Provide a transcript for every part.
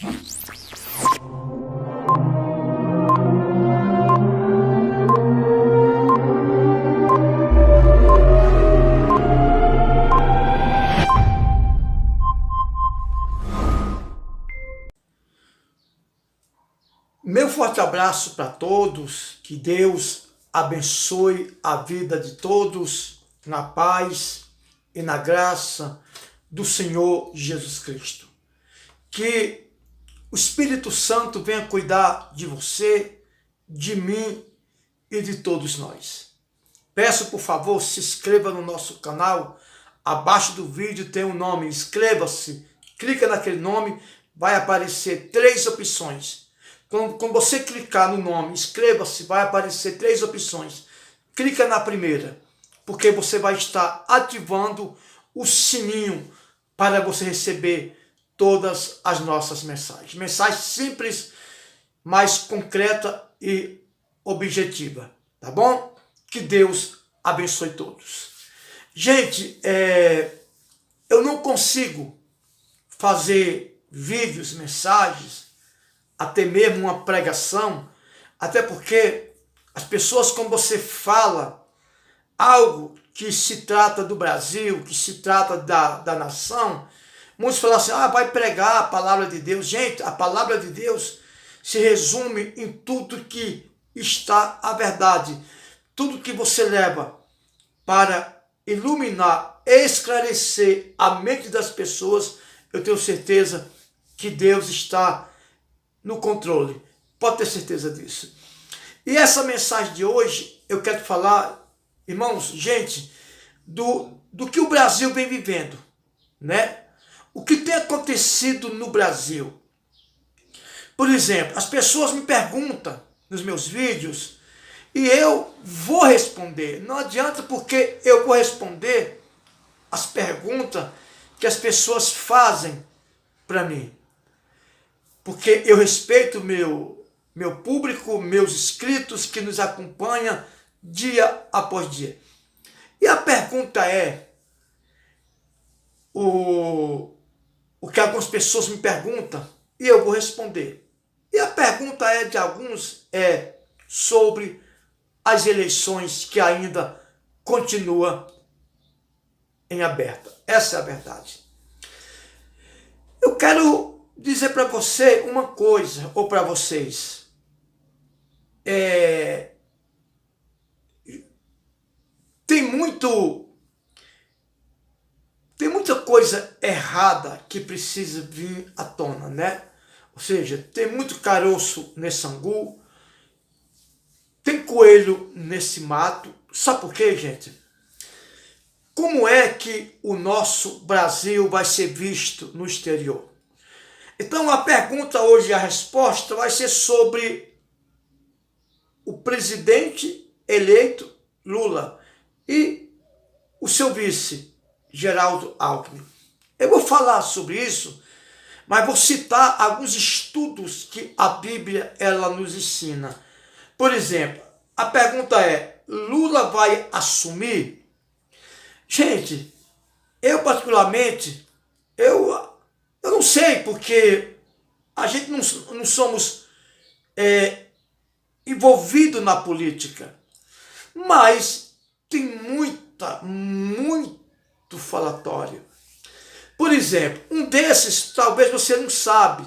Meu forte abraço para todos, que Deus abençoe a vida de todos na paz e na graça do Senhor Jesus Cristo. Que o Espírito Santo venha cuidar de você, de mim e de todos nós. Peço, por favor, se inscreva no nosso canal. Abaixo do vídeo tem um nome, inscreva-se. Clica naquele nome, vai aparecer 3 opções. Quando você clicar no nome, inscreva-se, vai aparecer 3 opções. Clica na primeira, porque você vai estar ativando o sininho para você receber todas as nossas mensagens. Mensagem simples, mas concreta e objetiva, tá bom? Que Deus abençoe todos. Gente, eu não consigo fazer vídeos, mensagens, até mesmo uma pregação, até porque as pessoas, quando você fala algo que se trata do Brasil, que se trata da nação, muitos falam assim, vai pregar a palavra de Deus. Gente, a palavra de Deus se resume em tudo que está a verdade, tudo que você leva para iluminar, esclarecer a mente das pessoas. Eu tenho certeza que Deus está no controle, pode ter certeza disso. E essa mensagem de hoje, eu quero falar, irmãos, gente, do que o Brasil vem vivendo, né? O que tem acontecido no Brasil. Por exemplo, as pessoas me perguntam nos meus vídeos e eu vou responder. Não adianta, porque eu vou responder as perguntas que as pessoas fazem para mim. Porque eu respeito meu público, meus inscritos que nos acompanham dia após dia. E a pergunta é, o que algumas pessoas me perguntam, e eu vou responder. E a pergunta de alguns é sobre as eleições que ainda continuam em aberta. Essa é a verdade. Eu quero dizer para você uma coisa, ou para vocês. Tem muita coisa errada que precisa vir à tona, né? Ou seja, tem muito caroço nesse angu, tem coelho nesse mato. Sabe por quê, gente? Como é que o nosso Brasil vai ser visto no exterior? Então a pergunta hoje, a resposta vai ser sobre o presidente eleito Lula e o seu vice Geraldo Alckmin. Eu vou falar sobre isso, mas vou citar alguns estudos que a Bíblia ela nos ensina. Por exemplo, a pergunta é, Lula vai assumir? Gente, eu particularmente, eu não sei, porque a gente não somos envolvidos na política, mas tem muito falatório. Por exemplo, um desses, talvez você não sabe,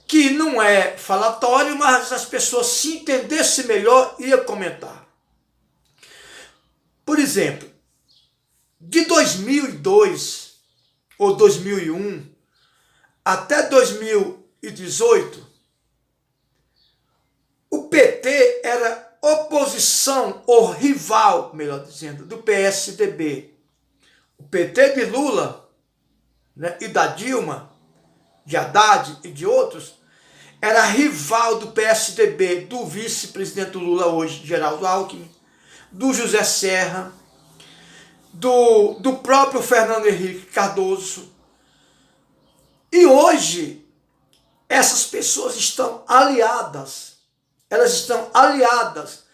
que não é falatório, mas as pessoas, se entendessem melhor, iam comentar. Por exemplo, de 2002 ou 2001 até 2018, o PT era oposição ou rival, melhor dizendo, do PSDB. O PT de Lula, né, e da Dilma, de Haddad e de outros, era rival do PSDB, do vice-presidente Lula hoje, Geraldo Alckmin, do José Serra, do próprio Fernando Henrique Cardoso. E hoje, essas pessoas estão aliadas. Elas estão aliadas.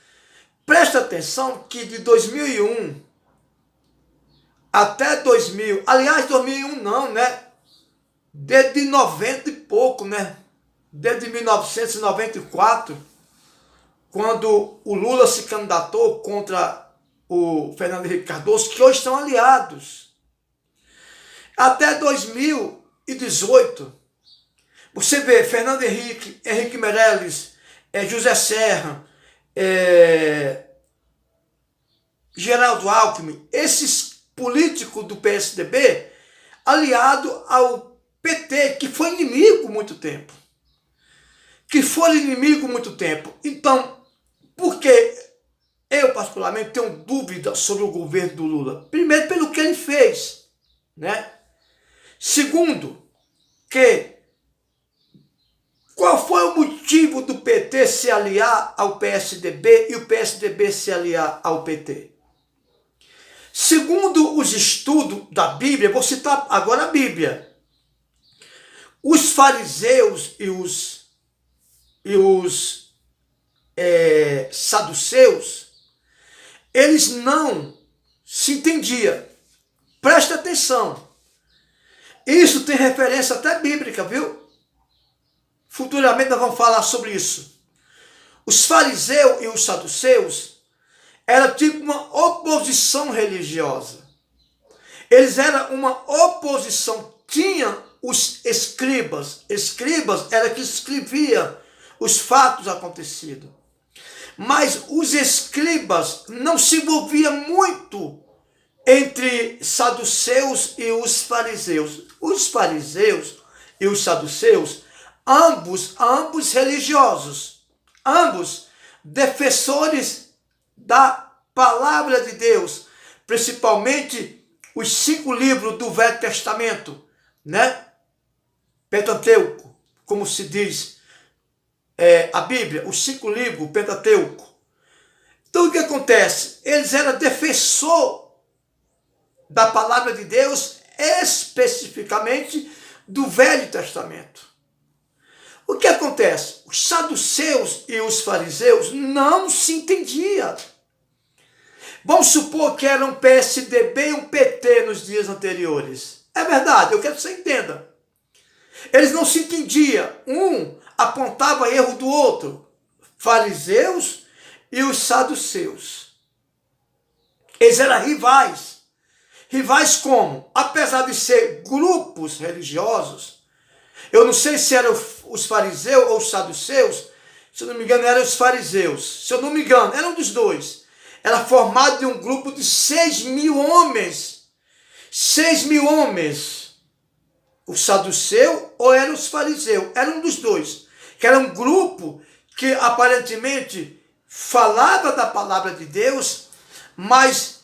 Presta atenção que de 2001 até 2000, aliás, 2001 não, né? Desde 90 e pouco, né? Desde 1994, quando o Lula se candidatou contra o Fernando Henrique Cardoso, que hoje estão aliados. Até 2018, você vê Fernando Henrique, Henrique Meirelles, José Serra, Geraldo Alckmin, esses políticos do PSDB, aliado ao PT, que foi inimigo muito tempo. Então, por que eu, particularmente, tenho dúvida sobre o governo do Lula? Primeiro, pelo que ele fez, né? Segundo, qual foi o motivo do PT se aliar ao PSDB e o PSDB se aliar ao PT? Segundo os estudos da Bíblia, vou citar agora a Bíblia, os fariseus e os saduceus, eles não se entendiam. Presta atenção. Isso tem referência até bíblica, viu? Futuramente nós vamos falar sobre isso. Os fariseus e os saduceus era tipo uma oposição religiosa. Eles eram uma oposição. Tinha os escribas. Escribas era que escrevia os fatos acontecidos. Mas os escribas não se envolviam muito entre saduceus e os fariseus. Os fariseus e os saduceus, ambos religiosos, ambos defensores da palavra de Deus, principalmente os 5 livros do Velho Testamento, né? Pentateuco, como se diz a Bíblia, os 5 livros, Pentateuco. Então o que acontece? Eles eram defensor da palavra de Deus, especificamente do Velho Testamento. O que acontece? Os saduceus e os fariseus não se entendiam. Vamos supor que era um PSDB e um PT nos dias anteriores. É verdade, eu quero que você entenda. Eles não se entendiam. Um apontava erro do outro. Fariseus e os saduceus. Eles eram rivais. Rivais como? Apesar de ser grupos religiosos, eu não sei se eram os fariseus ou os saduceus, se eu não me engano eram os fariseus, se eu não me engano, era um dos dois. Era formado de um grupo de 6.000 homens. 6.000 homens. O saduceu ou eram os fariseus? Era um dos dois. Que era um grupo que aparentemente falava da palavra de Deus, mas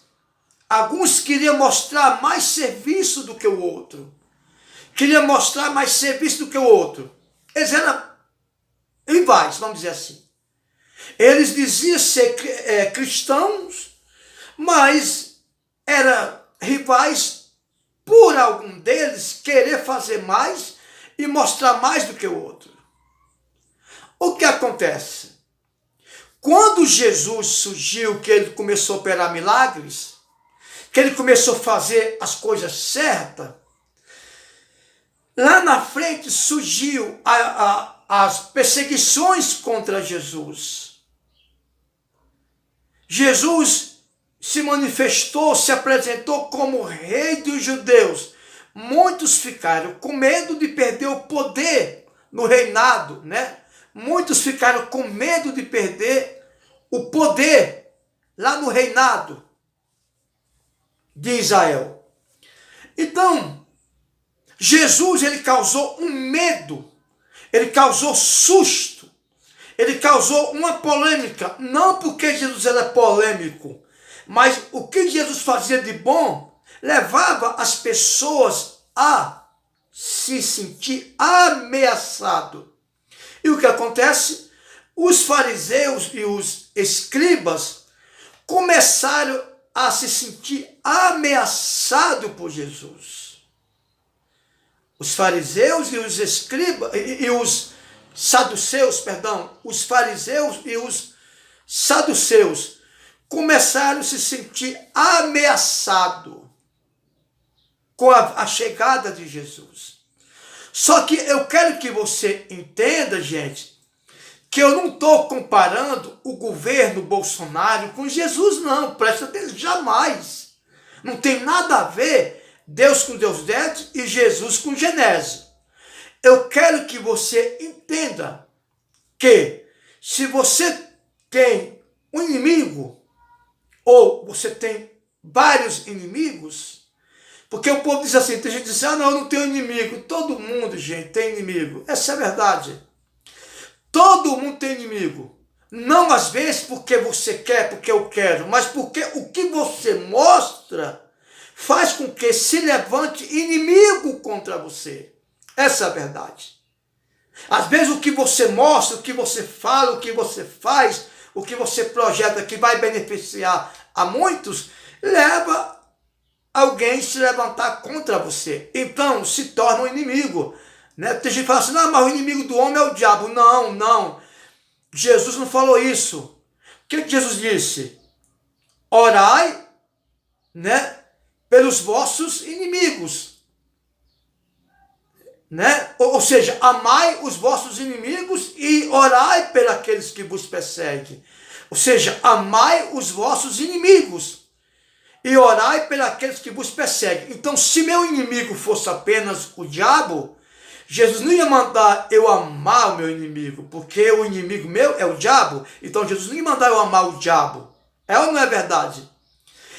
alguns queriam mostrar mais serviço do que o outro. Queriam mostrar mais serviço do que o outro. Eles eram rivais, vamos dizer assim. Eles diziam ser cristãos, mas eram rivais por algum deles querer fazer mais e mostrar mais do que o outro. O que acontece? Quando Jesus surgiu, que ele começou a operar milagres, que ele começou a fazer as coisas certas, lá na frente surgiu as perseguições contra Jesus. Jesus se manifestou, se apresentou como rei dos judeus. Muitos ficaram com medo de perder o poder no reinado, né? Muitos ficaram com medo de perder o poder lá no reinado de Israel. Então, Jesus, ele causou um medo, ele causou susto, ele causou uma polêmica, não porque Jesus era polêmico, mas o que Jesus fazia de bom levava as pessoas a se sentir ameaçado. E o que acontece? Os fariseus e os escribas começaram a se sentir ameaçados por Jesus. Os fariseus e os escribas e os saduceus, os fariseus e os saduceus começaram a se sentir ameaçados com a chegada de Jesus. Só que eu quero que você entenda, gente, que eu não estou comparando o governo Bolsonaro com Jesus, não. Presta atenção, jamais. Não tem nada a ver Deus com Deus dentro e Jesus com Genésio. Eu quero que você entenda que se você tem um inimigo, ou você tem vários inimigos, porque o povo diz assim, tem gente que diz, não, eu não tenho inimigo. Todo mundo, gente, tem inimigo. Essa é a verdade. Todo mundo tem inimigo. Não às vezes porque você quer, porque eu quero, mas porque o que você mostra faz com que se levante inimigo contra você. Essa é a verdade. Às vezes o que você mostra, o que você fala, o que você faz, o que você projeta que vai beneficiar a muitos, leva alguém a se levantar contra você. Então se torna um inimigo. Né? Tem gente que fala assim, não, mas o inimigo do homem é o diabo. Não, não. Jesus não falou isso. O que Jesus disse? Orai, né, pelos vossos inimigos. Né? Ou seja, amai os vossos inimigos e orai pelos aqueles que vos perseguem. Ou seja, amai os vossos inimigos e orai pelos aqueles que vos perseguem. Então, se meu inimigo fosse apenas o diabo, Jesus não ia mandar eu amar o meu inimigo, porque o inimigo meu é o diabo. Então, Jesus não ia mandar eu amar o diabo. É ou não é verdade?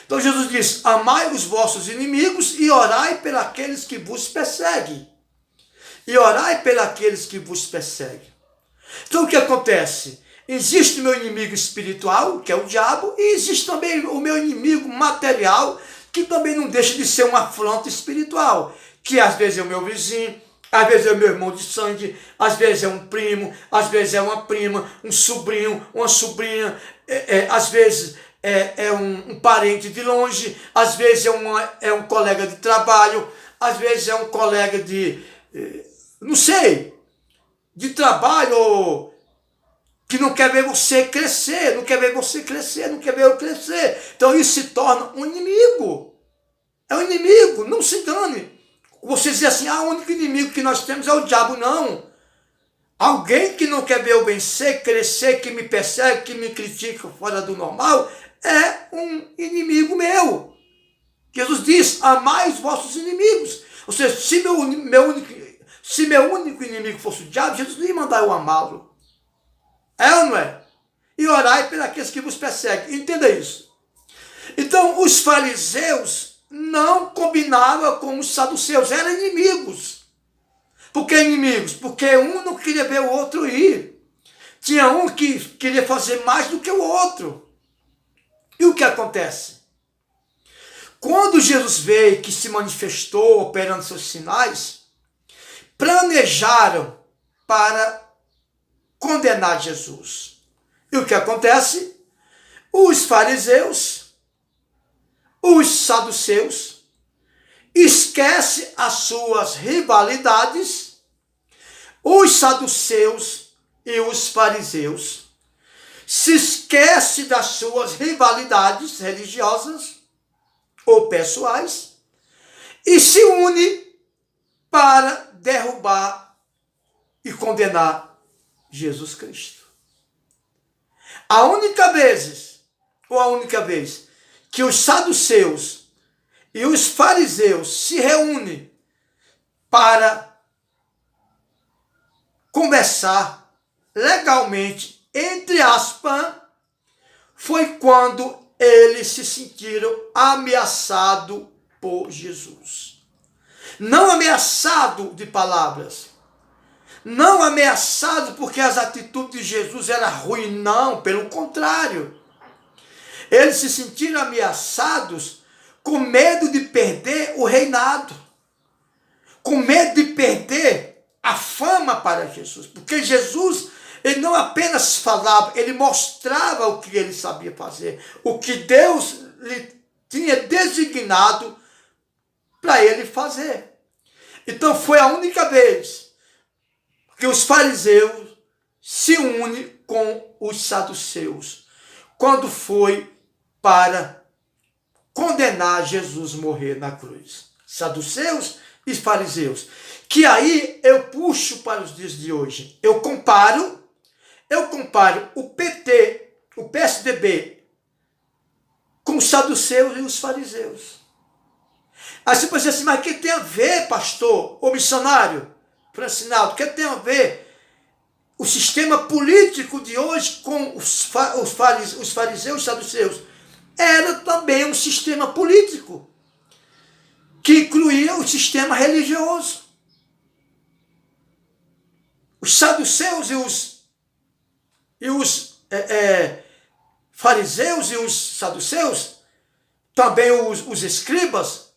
Então, Jesus diz, amai os vossos inimigos e orai pelos aqueles que vos perseguem. E orai pelos aqueles que vos perseguem. Então o que acontece? Existe o meu inimigo espiritual, que é o diabo, e existe também o meu inimigo material, que também não deixa de ser uma afronta espiritual, que às vezes é o meu vizinho, às vezes é o meu irmão de sangue, às vezes é um primo, às vezes é uma prima, um sobrinho, uma sobrinha, às vezes é um parente de longe, às vezes é um colega de trabalho, às vezes é um colega de... não sei, de trabalho, que não quer ver você crescer, não quer ver você crescer, não quer ver eu crescer. Então isso se torna um inimigo. É um inimigo, não se engane. Você diz assim, o único inimigo que nós temos é o diabo. Não. Alguém que não quer ver eu vencer, crescer, que me persegue, que me critica fora do normal, é um inimigo meu. Jesus diz, amai os vossos inimigos. Ou seja, se meu único inimigo fosse o diabo, Jesus não ia mandar eu amá-lo. É ou não é? E orai pelos aqueles que vos perseguem. Entenda isso. Então, os fariseus não combinavam com os saduceus. Eram inimigos. Por que inimigos? Porque um não queria ver o outro ir. Tinha um que queria fazer mais do que o outro. E o que acontece? Quando Jesus veio, que se manifestou, operando seus sinais, planejaram para condenar Jesus. E o que acontece? Os fariseus, os saduceus, esquecem as suas rivalidades. Os saduceus e os fariseus se esquecem das suas rivalidades religiosas ou pessoais e se unem para derrubar e condenar Jesus Cristo. A única vez que os saduceus e os fariseus se reúnem para conversar legalmente, entre aspas, foi quando eles se sentiram ameaçados por Jesus. Não ameaçado de palavras, não ameaçado porque as atitudes de Jesus eram ruins, não, pelo contrário. Eles se sentiram ameaçados com medo de perder o reinado, com medo de perder a fama para Jesus, porque Jesus, ele não apenas falava, ele mostrava o que ele sabia fazer, o que Deus lhe tinha designado para ele fazer. Então foi a única vez que os fariseus se unem com os saduceus, quando foi para condenar Jesus morrer na cruz. Saduceus e fariseus. Que aí eu puxo para os dias de hoje. Eu comparo o PT, o PSDB, com os saduceus e os fariseus. Aí você pode dizer assim, mas o que tem a ver, pastor, ou missionário, Francinaldo, o que tem a ver o sistema político de hoje com os fariseus e saduceus? Era também um sistema político que incluía o sistema religioso. Os saduceus e os fariseus e os saduceus, também os escribas,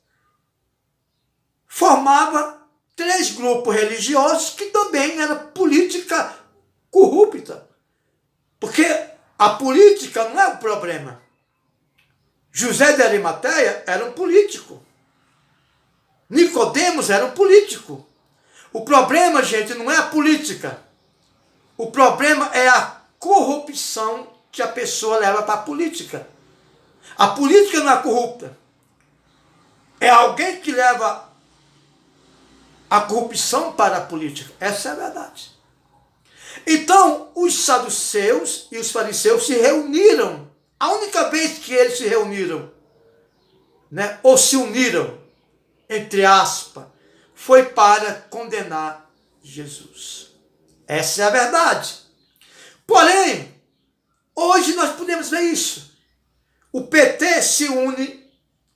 formavam 3 grupos religiosos que também era política corrupta. Porque a política não é o problema. José de Arimateia era um político. Nicodemos era um político. O problema, gente, não é a política. O problema é a corrupção que a pessoa leva para a política. A política não é corrupta. É alguém que leva a corrupção para a política. Essa é a verdade. Então, os saduceus e os fariseus se reuniram. A única vez que eles se reuniram, né, ou se uniram, entre aspas, foi para condenar Jesus. Essa é a verdade. Porém, hoje nós podemos ver isso. O PT se une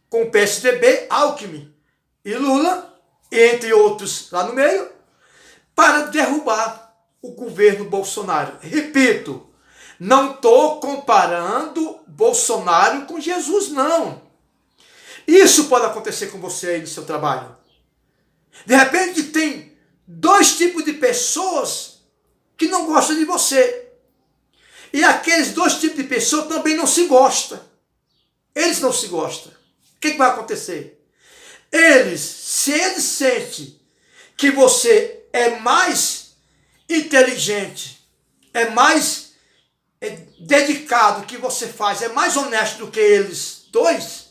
com o PSDB, Alckmin e Lula, entre outros lá no meio, para derrubar o governo Bolsonaro. Repito, não estou comparando Bolsonaro com Jesus, não. Isso pode acontecer com você aí no seu trabalho. De repente tem 2 tipos de pessoas que não gostam de você. E aqueles 2 tipos de pessoas também não se gostam. Eles não se gostam. O que vai acontecer? Se eles sentem que você é mais inteligente, é mais dedicado, que você faz, é mais honesto do que eles dois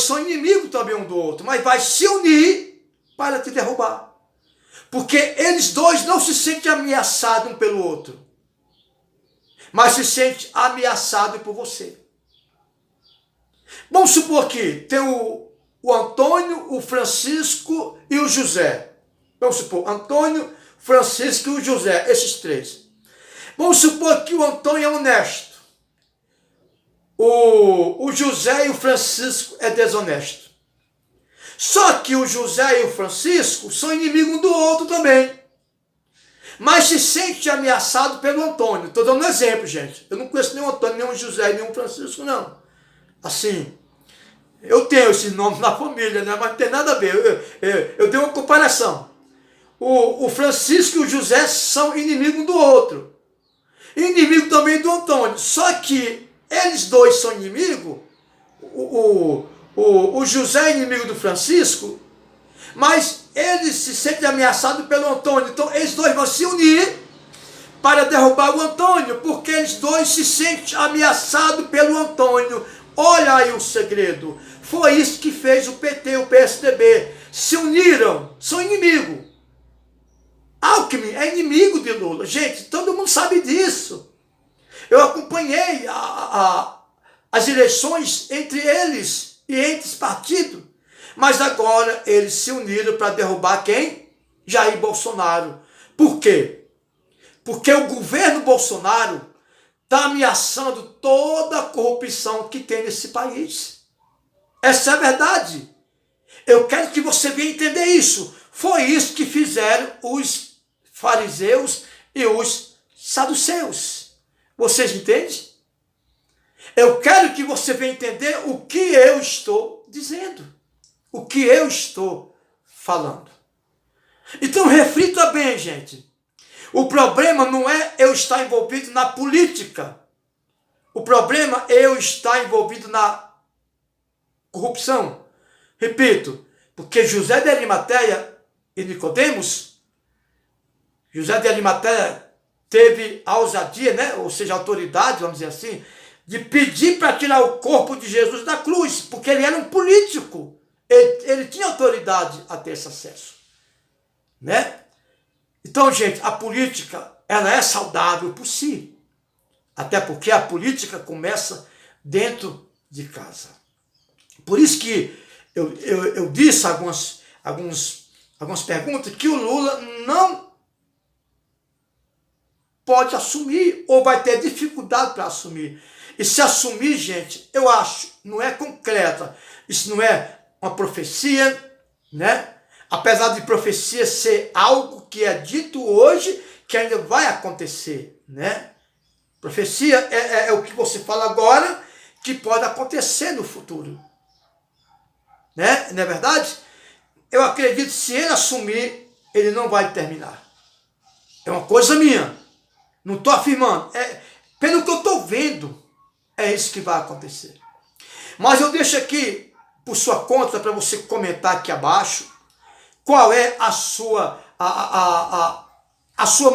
são inimigos também um do outro, mas vai se unir para te derrubar. Porque eles dois não se sentem ameaçados um pelo outro, mas se sentem ameaçados por você. Vamos supor que tem o Antônio, o Francisco e o José. Vamos supor, Antônio, Francisco e o José, esses 3. Vamos supor que o Antônio é honesto. O José e o Francisco é desonesto. Só que o José e o Francisco são inimigos um do outro também. Mas se sente ameaçado pelo Antônio. Estou dando um exemplo, gente. Eu não conheço nenhum Antônio, nenhum José, nenhum Francisco, não. Assim, eu tenho esses nomes na família, né? Mas não tem nada a ver. Eu dei uma comparação. O Francisco e o José são inimigos um do outro. Inimigo também do Antônio. Só que eles dois são inimigos. O José é inimigo do Francisco, mas ele se sente ameaçado pelo Antônio. Então eles dois vão se unir para derrubar o Antônio, porque eles dois se sentem ameaçados pelo Antônio. Olha aí o segredo. Foi isso que fez o PT e o PSDB. Se uniram, são inimigos. Alckmin é inimigo de Lula. Gente, todo mundo sabe disso. Eu acompanhei as eleições entre eles e entre os partidos. Mas agora eles se uniram para derrubar quem? Jair Bolsonaro. Por quê? Porque o governo Bolsonaro está ameaçando toda a corrupção que tem nesse país. Essa é a verdade. Eu quero que você venha entender isso. Foi isso que fizeram os fariseus e os saduceus. Vocês entendem? Eu quero que você venha entender o que eu estou dizendo. O que eu estou falando. Então reflita bem, gente. O problema não é eu estar envolvido na política. O problema é eu estar envolvido na corrupção. Repito, porque José de Arimateia e Nicodemos, José de Arimateia teve a ousadia, né? Ou seja, a autoridade, vamos dizer assim, de pedir para tirar o corpo de Jesus da cruz, porque ele era um político. Ele tinha autoridade a ter esse acesso. né? Então, gente, a política, ela é saudável por si. Até porque a política começa dentro de casa. Por isso que eu disse algumas perguntas que o Lula não pode assumir ou vai ter dificuldade para assumir. E se assumir, gente, eu acho, não é concreta. Isso não é uma profecia, né? Apesar de profecia ser algo que é dito hoje, que ainda vai acontecer, né? Profecia é o que você fala agora, que pode acontecer no futuro. Né? Não é verdade? Eu acredito que se ele assumir, ele não vai terminar. É uma coisa minha. Não estou afirmando. Pelo que eu estou vendo, é isso que vai acontecer. Mas eu deixo aqui, por sua conta, para você comentar aqui abaixo, qual é a sua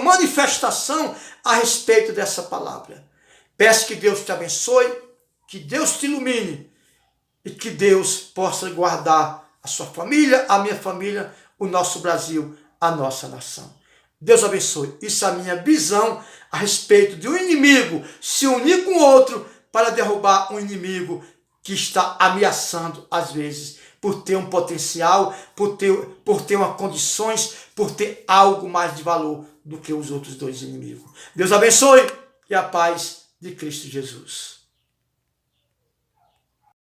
manifestação a respeito dessa palavra. Peço que Deus te abençoe, que Deus te ilumine e que Deus possa guardar a sua família, a minha família, o nosso Brasil, a nossa nação. Deus abençoe. Isso é a minha visão a respeito de um inimigo se unir com outro para derrubar um inimigo que está ameaçando, às vezes, por ter um potencial, por ter uma condições, por ter algo mais de valor do que os outros dois inimigos. Deus abençoe e a paz de Cristo Jesus.